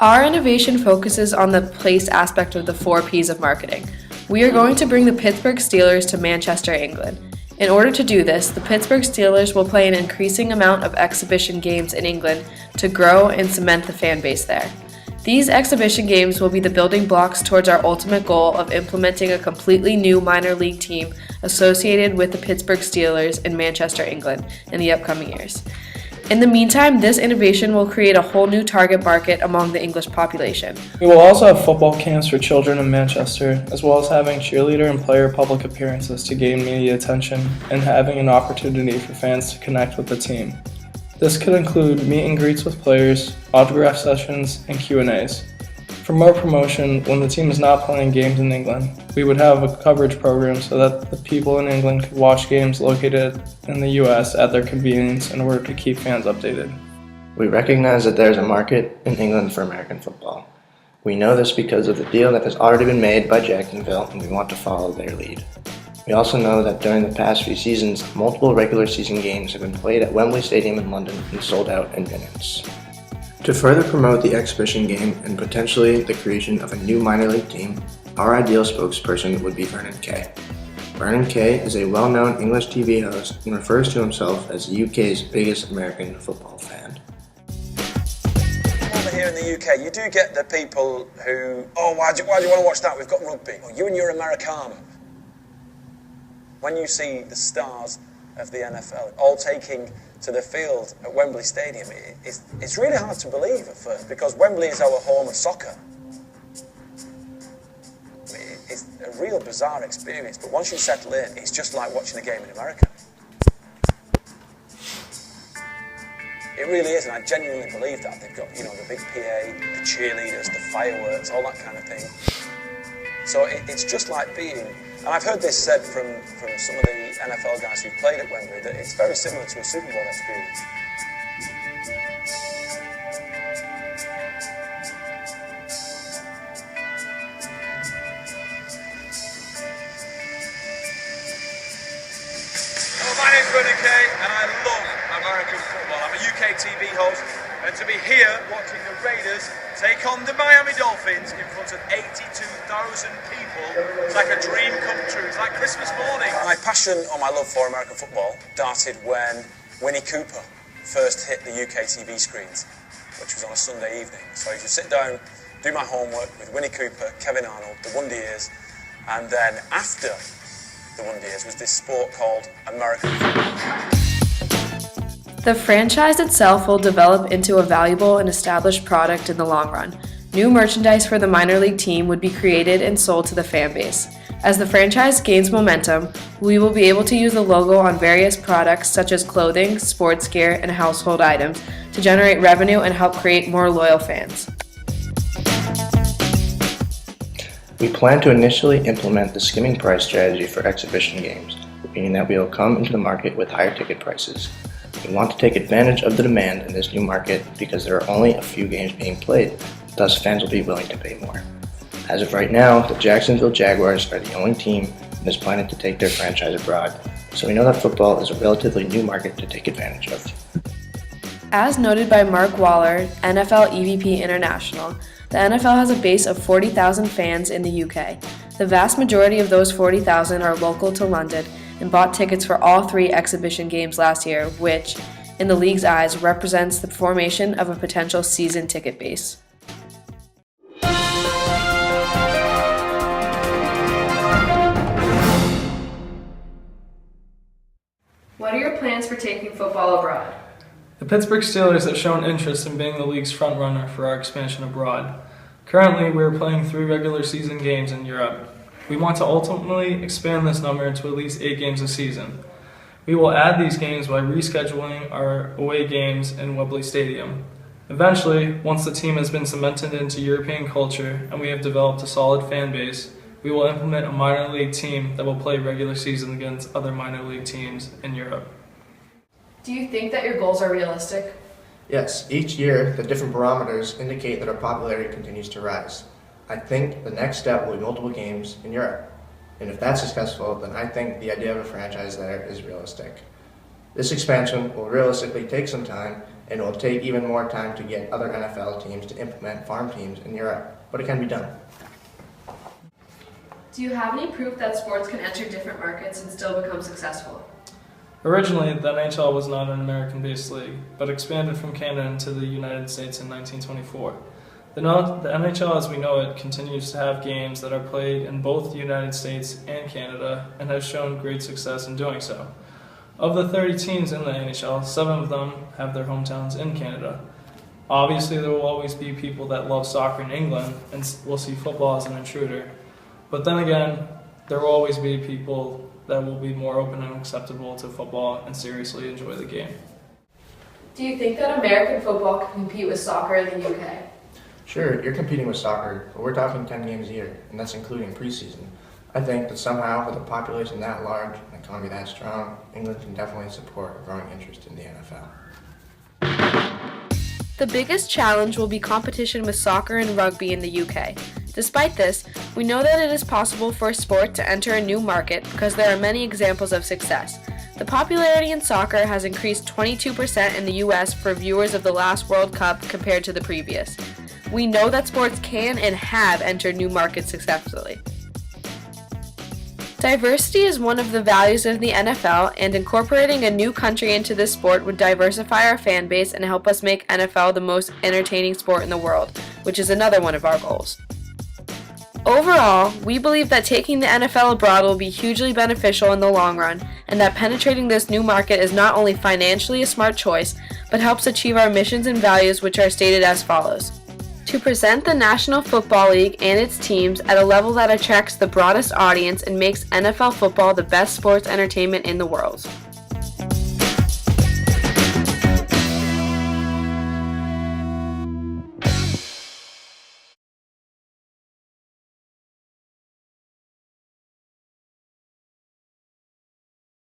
Our innovation focuses on the place aspect of the 4Ps of marketing. We are going to bring the Pittsburgh Steelers to Manchester, England. In order to do this, the Pittsburgh Steelers will play an increasing amount of exhibition games in England to grow and cement the fan base there. These exhibition games will be the building blocks towards our ultimate goal of implementing a completely new minor league team associated with the Pittsburgh Steelers in Manchester, England in the upcoming years. In the meantime, this innovation will create a whole new target market among the English population. We will also have football camps for children in Manchester, as well as having cheerleader and player public appearances to gain media attention and having an opportunity for fans to connect with the team. This could include meet and greets with players, autograph sessions, and Q&As. For more promotion, when the team is not playing games in England, we would have a coverage program so that the people in England could watch games located in the US at their convenience in order to keep fans updated. We recognize that there is a market in England for American football. We know this because of the deal that has already been made by Jacksonville, and we want to follow their lead. We also know that during the past few seasons, multiple regular season games have been played at Wembley Stadium in London and sold out in minutes. To further promote the exhibition game and potentially the creation of a new minor league team, our ideal spokesperson would be Vernon Kay. Vernon Kay is a well-known English TV host and refers to himself as the UK's biggest American football fan. Over here in the UK, you do get the people who, why do you want to watch that? We've got rugby. Or you and your Americana. When you see the stars of the NFL all taking to the field at Wembley Stadium, it's really hard to believe at first, because Wembley is our home of soccer. It's a real bizarre experience, but once you settle in, it's just like watching a game in America. It really is, and I genuinely believe that. They've got, the big PA, the cheerleaders, the fireworks, all that kind of thing. So it's just like being, and I've heard this said from some of the NFL guys who've played at Wembley, that it's very similar to a Super Bowl experience. Well, my name's Vernon Kay, and I love American football. I'm a UK TV host, and to be here watching the Raiders take on the Miami Dolphins in front of 82,000 people, it's like a dream come true. It's like Christmas morning. My passion or my love for American football started when Winnie Cooper first hit the UK TV screens, which was on a Sunday evening. So I used to sit down, do my homework with Winnie Cooper, Kevin Arnold, the Wonder Years, and then after the Wonder Years was this sport called American football. The franchise itself will develop into a valuable and established product in the long run. New merchandise for the minor league team would be created and sold to the fan base. As the franchise gains momentum, we will be able to use the logo on various products such as clothing, sports gear, and household items to generate revenue and help create more loyal fans. We plan to initially implement the skimming price strategy for exhibition games, meaning that we will come into the market with higher ticket prices. We want to take advantage of the demand in this new market because there are only a few games being played, thus fans will be willing to pay more. As of right now, the Jacksonville Jaguars are the only team that is planning to take their franchise abroad, so we know that football is a relatively new market to take advantage of. As noted by Mark Waller, NFL EVP International, the NFL has a base of 40,000 fans in the UK. The vast majority of those 40,000 are local to London and bought tickets for all 3 exhibition games last year, which, in the league's eyes, represents the formation of a potential season ticket base. What are your plans for taking football abroad? The Pittsburgh Steelers have shown interest in being the league's frontrunner for our expansion abroad. Currently, we are playing 3 regular season games in Europe. We want to ultimately expand this number to at least 8 games a season. We will add these games by rescheduling our away games in Wembley Stadium. Eventually, once the team has been cemented into European culture and we have developed a solid fan base, we will implement a minor league team that will play regular season against other minor league teams in Europe. Do you think that your goals are realistic? Yes, each year the different barometers indicate that our popularity continues to rise. I think the next step will be multiple games in Europe. And if that's successful, then I think the idea of a franchise there is realistic. This expansion will realistically take some time, and it will take even more time to get other NFL teams to implement farm teams in Europe, but it can be done. Do you have any proof that sports can enter different markets and still become successful? Originally, the NHL was not an American-based league, but expanded from Canada into the United States in 1924. The NHL as we know it continues to have games that are played in both the United States and Canada and has shown great success in doing so. Of the 30 teams in the NHL, 7 of them have their hometowns in Canada. Obviously, there will always be people that love soccer in England and will see football as an intruder. But then again, there will always be people that will be more open and acceptable to football and seriously enjoy the game. Do you think that American football can compete with soccer in the UK? Sure, you're competing with soccer, but we're talking 10 games a year, and that's including preseason. I think that somehow, with a population that large and an economy that strong, England can definitely support a growing interest in the NFL. The biggest challenge will be competition with soccer and rugby in the UK. Despite this, we know that it is possible for a sport to enter a new market because there are many examples of success. The popularity in soccer has increased 22% in the US for viewers of the last World Cup compared to the previous. We know that sports can and have entered new markets successfully. Diversity is one of the values of the NFL, and incorporating a new country into this sport would diversify our fan base and help us make NFL the most entertaining sport in the world, which is another one of our goals. Overall, we believe that taking the NFL abroad will be hugely beneficial in the long run, and that penetrating this new market is not only financially a smart choice, but helps achieve our missions and values, which are stated as follows. To present the National Football League and its teams at a level that attracts the broadest audience and makes NFL football the best sports entertainment in the world.